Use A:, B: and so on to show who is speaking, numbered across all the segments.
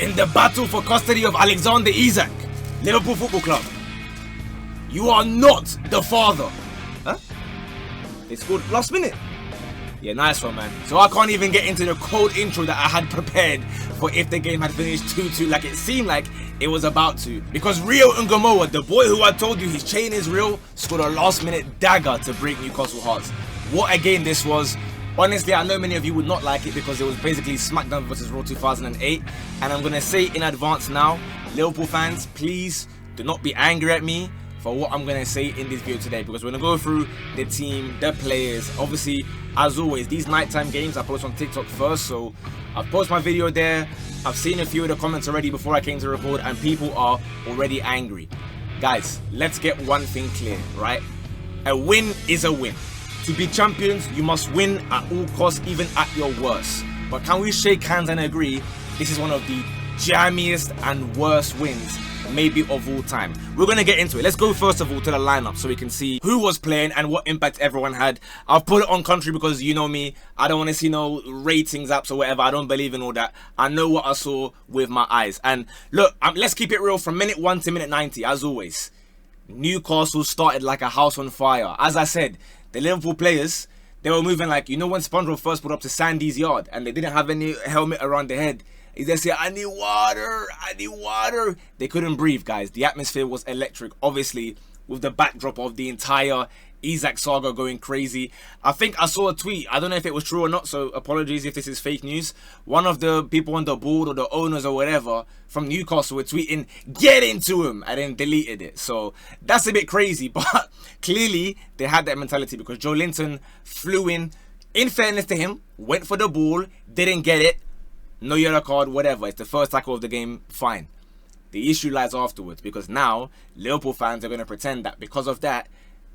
A: in the battle for custody of Alexander Isak, Liverpool Football Club. You are not the father. Huh? They scored last minute. Yeah, nice one, man. So I can't even get into the cold intro that I had prepared for if the game had finished 2-2 like it seemed like it was about to. Because Rio Ngamoa, the boy who I told you his chain is real, scored a last minute dagger to break Newcastle hearts. What a game this was. Honestly, I know many of you would not like it because it was basically SmackDown vs Raw 2008. And I'm going to say in advance now, Liverpool fans, please do not be angry at me for what I'm going to say in this video today, because we're going to go through the team, the players. Obviously, as always, these nighttime games I post on TikTok first, so I've posted my video there. I've seen a few of the comments already before I came to record, and people are already angry. Guys, let's get one thing clear, right? A win is a win. To be champions, you must win at all costs, even at your worst. But can we shake hands and agree this is one of the jammiest and worst wins maybe of all time? We're going to get into it. Let's go first of all to the lineup so we can see who was playing and what impact everyone had. I've put it on country because you know me, I don't want to see no ratings apps or whatever. I don't believe in all that. I know what I saw with my eyes. And look, let's keep it real from minute 1 to minute 90 as always. Newcastle started like a house on fire. As I said, the Liverpool players, they were moving like, you know when SpongeBob first put up to Sandy's yard and they didn't have any helmet around their head. He just said, I need water, I need water. They couldn't breathe, guys. The atmosphere was electric, obviously, with the backdrop of the entire Isak saga going crazy. I think I saw a tweet. I don't know if it was true or not, so apologies if this is fake news. One of the people on the board or the owners or whatever from Newcastle were tweeting, get into him, and then deleted it. So that's a bit crazy, but clearly they had that mentality because Joe Linton flew in fairness to him, went for the ball, didn't get it. No yellow card, whatever. It's the first tackle of the game, fine. The issue lies afterwards because now Liverpool fans are going to pretend that because of that,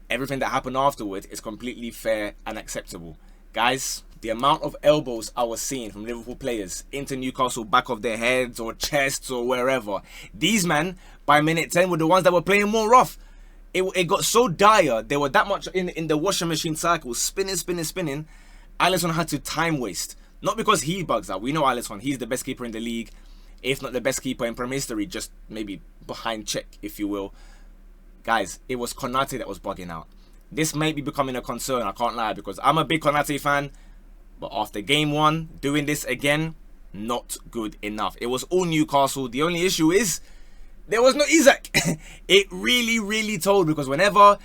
A: everything that happened afterwards is completely fair and acceptable. Guys, the amount of elbows I was seeing from Liverpool players into Newcastle back of their heads or chests or wherever. These men, by minute 10, were the ones that were playing more rough. It got so dire. They were that much in the washing machine cycle, spinning. Alisson had to time waste. Not because he bugs out. We know Alisson. He's the best keeper in the league. If not the best keeper in Premier history. Just maybe behind Czech, if you will. Guys, it was Konate that was bugging out. This may be becoming a concern. I can't lie. Because I'm a big Konate fan. But after game 1, doing this again, not good enough. It was all Newcastle. The only issue is there was no Isak. It really told. Because whenever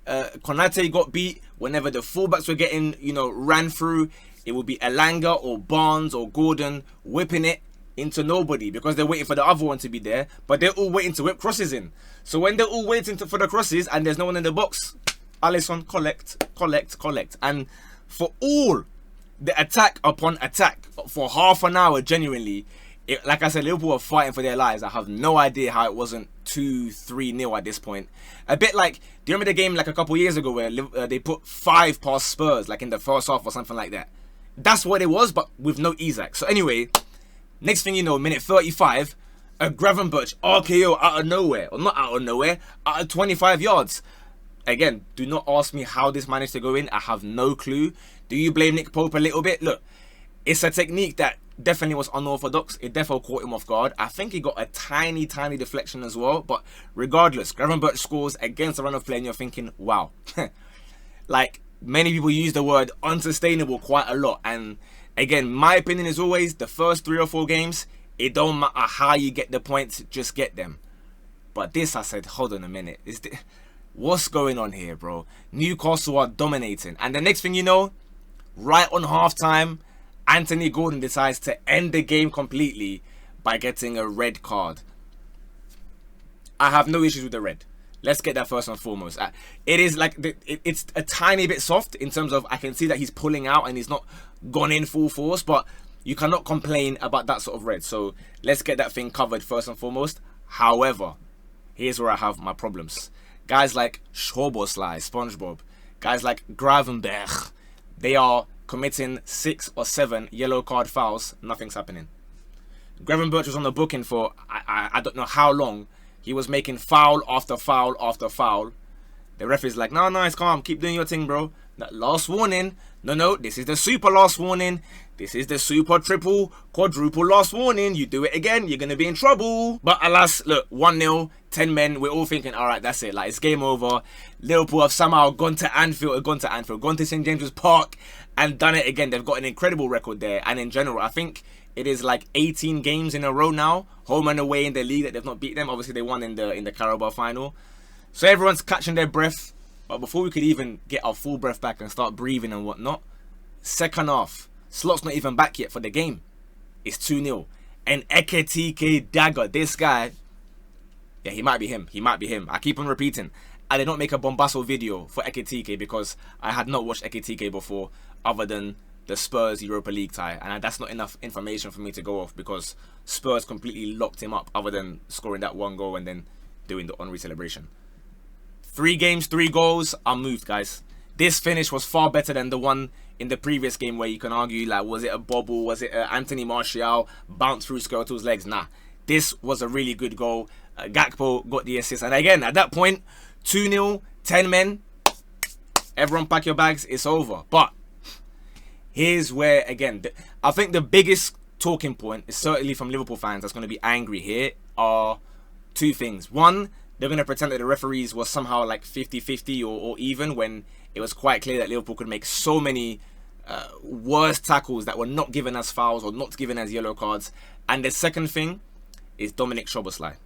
A: Konate got beat, whenever the fullbacks were getting, ran through, it would be Elanga or Barnes or Gordon whipping it into nobody because they're waiting for the other one to be there, but they're all waiting to whip crosses in. So when they're all waiting for the crosses and there's no one in the box, Alisson collect. And for all the attack upon attack for half an hour, genuinely, like I said, Liverpool were fighting for their lives. I have no idea how it wasn't 2-3-0 at this point. A bit like, do you remember the game like a couple years ago where they put 5 past Spurs like in the first half or something like that? That's what it was, but with no Isak. So anyway, next thing you know, minute 35, a Gravenberch RKO out of nowhere. Or not out of nowhere, out of 25 yards. Again, do not ask me how this managed to go in. I have no clue. Do you blame Nick Pope a little bit? Look, it's a technique that definitely was unorthodox. It definitely caught him off guard. I think he got a tiny deflection as well. But regardless, Gravenberch scores against a run of play and you're thinking, wow. Like, many people use the word unsustainable quite a lot, and again, my opinion is always the first 3 or 4 games, it don't matter how you get the points, just get them. But this, I said, hold on a minute, what's going on here, bro? Newcastle are dominating, and the next thing you know, right on halftime, Anthony Gordon decides to end the game completely by getting a red card. I have no issues with the red. Let's get that first and foremost. It is like, it's a tiny bit soft in terms of I can see that he's pulling out and he's not gone in full force, but you cannot complain about that sort of red. So let's get that thing covered first and foremost. However, here's where I have my problems. Guys like Szoboszlai, SpongeBob, guys like Gravenberch, they are committing 6 or 7 yellow card fouls. Nothing's happening. Gravenberch was on the booking for I don't know how long. He was making foul after foul after foul. The ref is like, no, it's calm. Keep doing your thing, bro. That last warning. No, this is the super last warning. This is the super triple quadruple last warning. You do it again, you're going to be in trouble. But alas, look, 1-0, 10 men. We're all thinking, all right, that's it. Like, it's game over. Liverpool have somehow gone to St. James's Park and done it again. They've got an incredible record there. And in general, I think it is like 18 games in a row now, home and away in the league, that they've not beat them. Obviously, they won in the Carabao final. So everyone's catching their breath. But before we could even get our full breath back and start breathing and whatnot, second half, Slot's not even back yet for the game. It's 2-0. And Ekitike dagger, this guy, yeah, he might be him. I keep on repeating. I did not make a bombastic video for Ekitike because I had not watched Ekitike before, other than the Spurs Europa League tie, and that's not enough information for me to go off because Spurs completely locked him up, other than scoring that one goal and then doing the Henry celebration. 3 games, 3 goals. I'm moved, guys. This finish was far better than the one in the previous game where you can argue, like, was it a bobble? Was it Anthony Martial bounce through Skirtle's legs? Nah, this was a really good goal. Gakpo got the assist, and again at that point, 2-0, 10 men. Everyone pack your bags. It's over. But here's where, again, I think the biggest talking point is certainly from Liverpool fans that's going to be angry here are 2 things. One, they're going to pretend that the referees were somehow like 50-50 or even, when it was quite clear that Liverpool could make so many worse tackles that were not given as fouls or not given as yellow cards. And the second thing is Dominic Szoboszlai.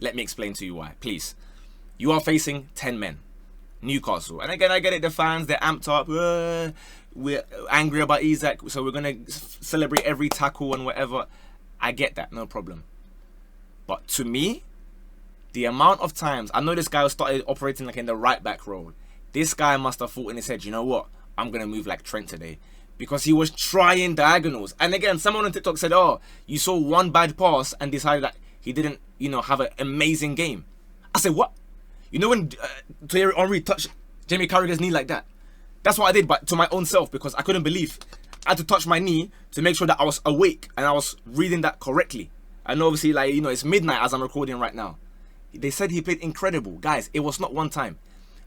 A: Let me explain to you why, please. You are facing 10 men. Newcastle. And again, I get it, the fans, they're amped up. We're angry about Isak, so we're going to celebrate every tackle and whatever. I get that, no problem. But to me, the amount of times, I know this guy started operating like in the right back role. This guy must have thought in his head, you know what? I'm going to move like Trent today. Because he was trying diagonals. And again, someone on TikTok said, oh, you saw one bad pass and decided that he didn't, have an amazing game. I said, what? You know when Thierry Henry touched Jamie Carragher's knee like that? That's what I did, but to my own self, because I couldn't believe. I had to touch my knee to make sure that I was awake and I was reading that correctly. And obviously, like, it's midnight as I'm recording right now. They said he played incredible. Guys, it was not one time.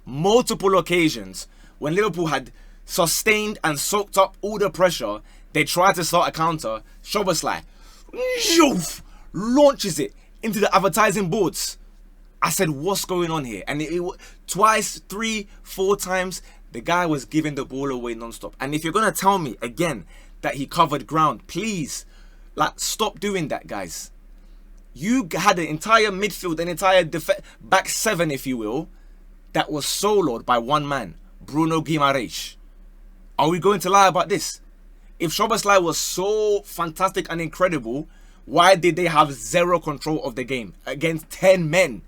A: Multiple occasions when Liverpool had sustained and soaked up all the pressure, they tried to start a counter. Szoboszlai launches it into the advertising boards. I said, what's going on here? And it twice, 3, 4 times, the guy was giving the ball away non-stop. And if you're going to tell me again that he covered ground, please, like, stop doing that, guys. You had an entire midfield, an entire back 7, if you will, that was soloed by one man, Bruno Guimaraes. Are we going to lie about this? If Szoboszlai was so fantastic and incredible, why did they have 0 control of the game against 10 men?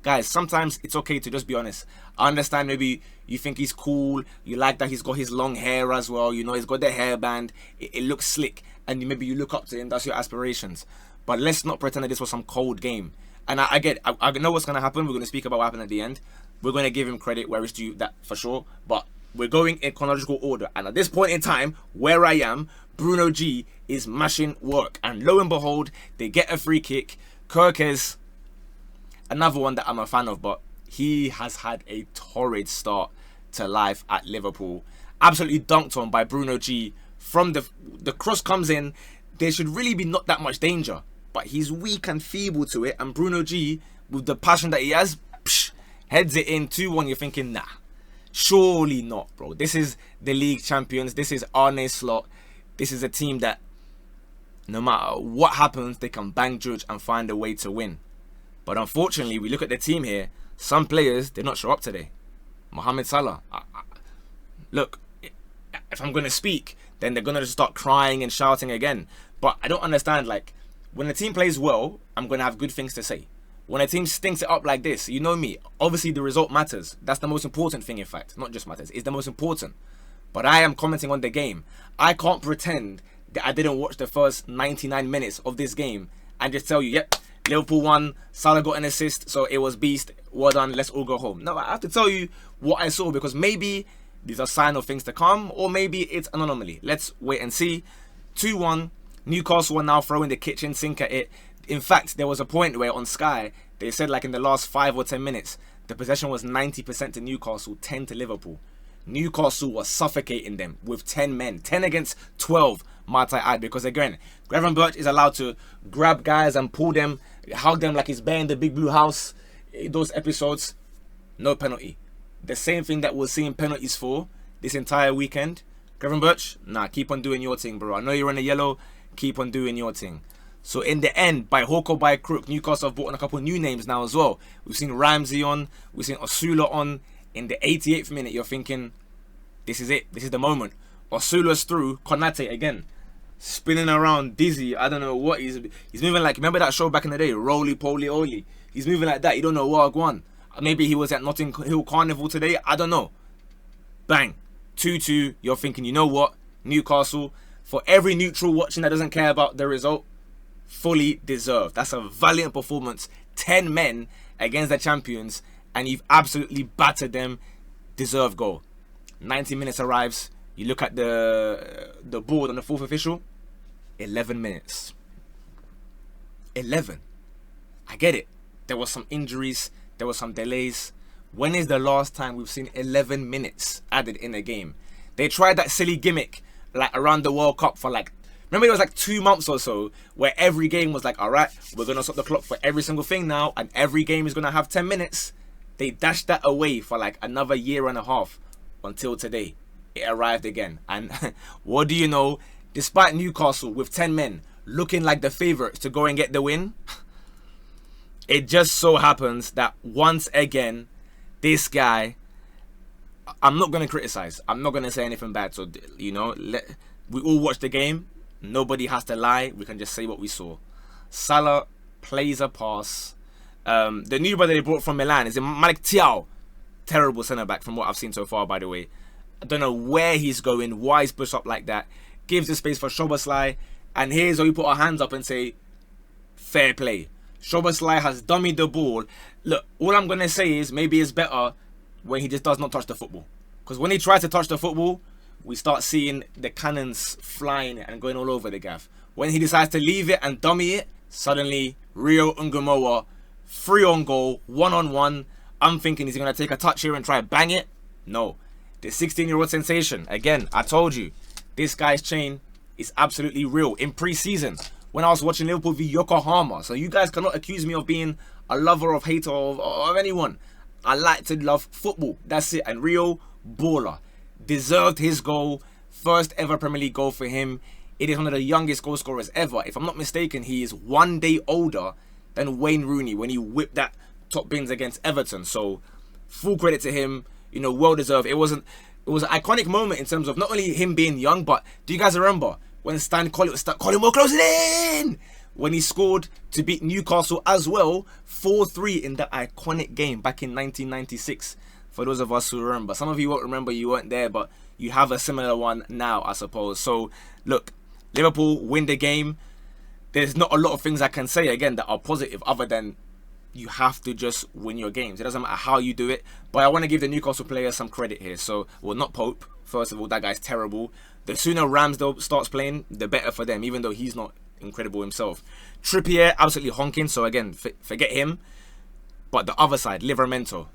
A: Guys, sometimes it's okay to just be honest. I understand maybe you think he's cool, you like that he's got his long hair as well, he's got the hairband, it looks slick, and maybe you look up to him, that's your aspirations. But let's not pretend that this was some cold game. And I know what's going to happen. We're going to speak about what happened at the end. We're going to give him credit where it's due, that for sure. But we're going in chronological order. And at this point in time, where I am, Bruno G is mashing work. And lo and behold, they get a free kick. Kirkes, another one that I'm a fan of, but he has had a torrid start to life at Liverpool. Absolutely dunked on by Bruno G. From the cross comes in. There should really be not that much danger. But he's weak and feeble to it. And Bruno G, with the passion that he has, heads it in 2-1. You're thinking, nah, surely not, bro. This is the league champions. This is Arne Slot. This is a team that, no matter what happens, they can bang judge and find a way to win. But unfortunately, we look at the team here. Some players did not show up today. Mohamed Salah. Look, if I'm going to speak, then they're going to just start crying and shouting again. But I don't understand, like, when a team plays well, I'm going to have good things to say. When a team stinks it up like this, you know me, obviously the result matters. That's the most important thing, in fact. Not just matters, it's the most important. But I am commenting on the game. I can't pretend that I didn't watch the first 99 minutes of this game and just tell you, yep, Liverpool won, Salah got an assist, so it was beast, well done, let's all go home. No, I have to tell you what I saw, because maybe these are signs of things to come, or maybe it's an anomaly. Let's wait and see. 2-1. Newcastle are now throwing the kitchen sink at it. In fact, there was a point where on Sky, they said like in the last 5 or 10 minutes the possession was 90% to Newcastle, 10 to Liverpool. Newcastle was suffocating them with 10 men. 10 against 12, might I add. Because again, Gravenberch is allowed to grab guys and pull them, hug them like he's bear in the big blue house. In those episodes, no penalty. The same thing that we're seeing penalties for this entire weekend. Gravenberch, nah, keep on doing your thing, bro. I know you're in the yellow. Keep on doing your thing. So in the end, by hook or by crook, Newcastle have brought on a couple of new names now as well. We've seen Ramsey on. We've seen Osula on. In the 88th minute, you're thinking, this is it. This is the moment. Osula's through. Konate again. Spinning around, dizzy. I don't know what. He's moving like, remember that show back in the day? Roly Poly Oly. He's moving like that. You don't know what one. Maybe he was at Notting Hill Carnival today. I don't know. Bang. 2-2. You're thinking, you know what? Newcastle, for every neutral watching that doesn't care about the result, fully deserved. That's a valiant performance. 10 men against the champions, and you've absolutely battered them. Deserved goal. 90 minutes arrives. You look at the board on the fourth official. 11 minutes. 11. I get it. There was some injuries. There were some delays. When is the last time we've seen 11 minutes added in a game? They tried that silly gimmick like around the World Cup for like, remember it was like 2 months or so where every game was like, all right, we're going to stop the clock for every single thing now, and every game is going to have 10 minutes. They dashed that away for like another year and a half until today. It arrived again. And what do you know? Despite Newcastle with 10 men looking like the favourites to go and get the win, it just so happens that once again, this guy, I'm not going to criticize. I'm not going to say anything bad. So, you know, we all watched the game. Nobody has to lie. We can just say what we saw. Salah plays a pass. The new brother they brought from Milan is Malik Thiaw. Terrible centre-back from what I've seen so far, by the way. I don't know where he's going, why he's pushed up like that. Gives the space for Szoboszlai. And here's where we put our hands up and say, fair play. Szoboszlai has dummied the ball. Look, all I'm going to say is maybe it's better when he just does not touch the football. Because when he tries to touch the football, we start seeing the cannons flying and going all over the gaff. When he decides to leave it and dummy it, suddenly Rio Ngumowa, 3 on goal, 1-on-1. I'm thinking he's going to take a touch here and try to bang it. No. The 16-year-old sensation. Again, I told you, this guy's chain is absolutely real. In pre-season, when I was watching Liverpool v Yokohama, so you guys cannot accuse me of being a lover of hater of anyone. I like to love football. That's it. And Rio, baller. Deserved his goal. First ever Premier League goal for him. It is one of the youngest goal scorers ever. If I'm not mistaken, he is 1 day older than Wayne Rooney when he whipped that top bins against Everton. So full credit to him. You know, well deserved. It was an iconic moment in terms of not only him being young, but do you guys remember when Stan Collymore closing in? When he scored to beat Newcastle as well, 4-3 in that iconic game back in 1996. For those of us who remember. Some of you won't remember, you weren't there, but you have a similar one now, I suppose. So, look, Liverpool win the game. There's not a lot of things I can say, again, that are positive other than you have to just win your games. It doesn't matter how you do it. But I want to give the Newcastle players some credit here. So, well, not Pope. First of all, that guy's terrible. The sooner Ramsdale starts playing, the better for them, even though he's not incredible himself. Trippier, absolutely honking. So, again, forget him. But the other side, Livramento.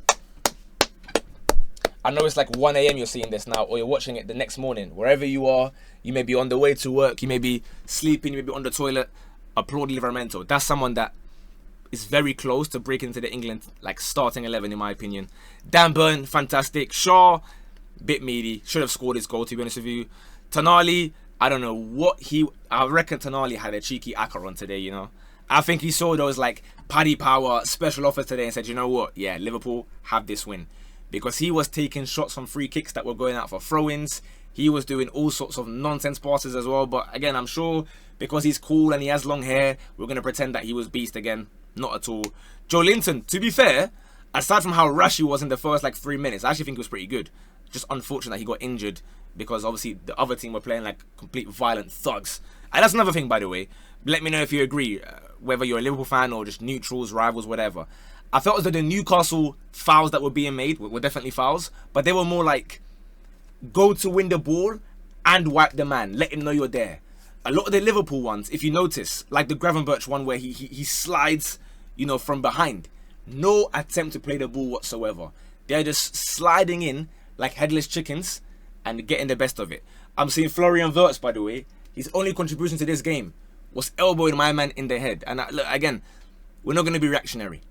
A: I know it's like 1 a.m. you're seeing this now, or you're watching it the next morning. Wherever you are, you may be on the way to work, you may be sleeping, you may be on the toilet. Applaud Livramento. That's someone that is very close to breaking into the England like starting 11 in my opinion. Dan Burn, fantastic. Shaw, bit meaty. Should have scored his goal, to be honest with you. Tonali, I don't know what I reckon Tonali had a cheeky acca on today, you know. I think he saw those like Paddy Power special offers today and said, you know what? Yeah, Liverpool have this win. Because he was taking shots from free kicks that were going out for throw-ins. He was doing all sorts of nonsense passes as well. But again, I'm sure because he's cool and he has long hair, we're going to pretend that he was beast again. Not at all. Joe Linton, to be fair, aside from how rash he was in the first like 3 minutes, I actually think he was pretty good. Just unfortunate that he got injured because obviously the other team were playing like complete violent thugs. And that's another thing, by the way. Let me know if you agree, whether you're a Liverpool fan or just neutrals, rivals, whatever. I felt as though the Newcastle fouls that were being made were definitely fouls, but they were more like go to win the ball and wipe the man, let him know you're there. A lot of the Liverpool ones, if you notice, like the Gravenberch one where he slides, you know, from behind. No attempt to play the ball whatsoever. They're just sliding in like headless chickens and getting the best of it. I'm seeing Florian Wirtz, by the way. His only contribution to this game was elbowing my man in the head. And look, again, we're not going to be reactionary.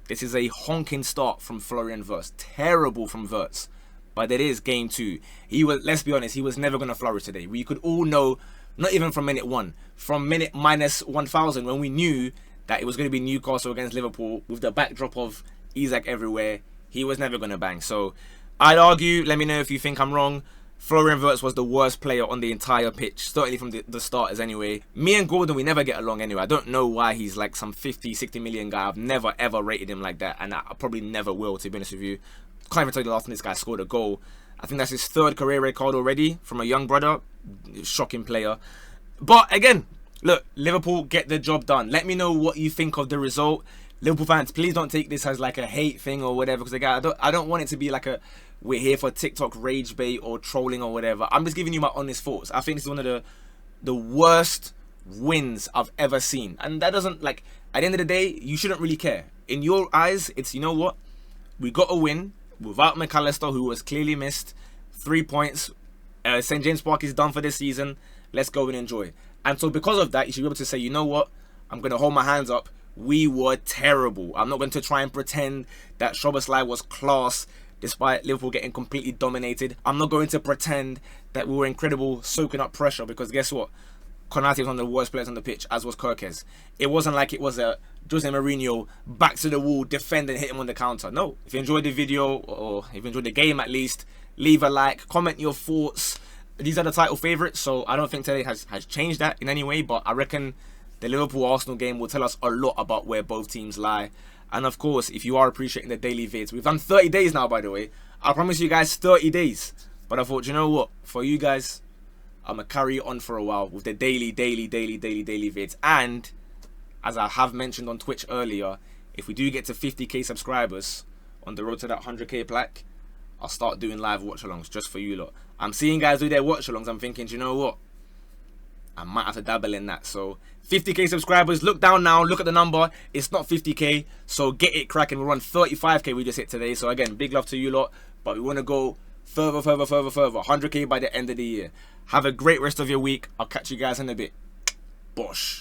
A: This is a honking start from Florian Wirtz. Terrible from Wirtz. But it is game 2. He was, let's be honest, he was never going to flourish today. We could all know, not even from minute 1, from minute minus 1000, when we knew that it was going to be Newcastle against Liverpool with the backdrop of Isak everywhere, he was never going to bang. So I'd argue, let me know if you think I'm wrong, Florian Wirtz was the worst player on the entire pitch, certainly from the starters anyway. Me and Gordon, we never get along anyway. I don't know why he's like some 50, 60 million guy. I've never ever rated him like that, and I probably never will, to be honest with you. Can't even tell you the last time this guy scored a goal. I think that's his 3rd career red card already from a young brother. Shocking player. But again, look, Liverpool get the job done. Let me know what you think of the result. Liverpool fans, please don't take this as like a hate thing or whatever, because I don't want it to be like a we're here for TikTok rage bait or trolling or whatever. I'm just giving you my honest thoughts. I think it's one of the worst wins I've ever seen. And that doesn't, like, at the end of the day, you shouldn't really care. In your eyes, it's, you know what? We got a win without McAllister, who was clearly missed. 3 points. St. James Park is done for this season. Let's go and enjoy. And so because of that, you should be able to say, you know what? I'm going to hold my hands up. We were terrible. I'm not going to try and pretend that Szoboszlai was class despite Liverpool getting completely dominated. I'm not going to pretend that we were incredible soaking up pressure, because guess what? Konate was one of the worst players on the pitch, as was Kirkes. It wasn't like it was a Jose Mourinho back to the wall, defend and hit him on the counter. No. If you enjoyed the video, or if you enjoyed the game at least, leave a like, comment your thoughts. These are the title favourites, so I don't think today has changed that in any way, but I reckon the Liverpool-Arsenal game will tell us a lot about where both teams lie. And of course, if you are appreciating the daily vids, we've done 30 days now, by the way. I promise you guys 30 days. But I thought, you know what? For you guys, I'm going to carry on for a while with the daily vids. And as I have mentioned on Twitch earlier, if we do get to 50k subscribers on the road to that 100k plaque, I'll start doing live watch-alongs just for you lot. I'm seeing guys do their watch-alongs. I'm thinking, you know what? I might have to dabble in that. So 50k subscribers, look down now, look at the number. It's not 50k, so get it cracking. We're on 35k we just hit today. So again, big love to you lot, but we want to go further. 100k by the end of the year. Have a great rest of your week. I'll catch you guys in a bit. Bosh.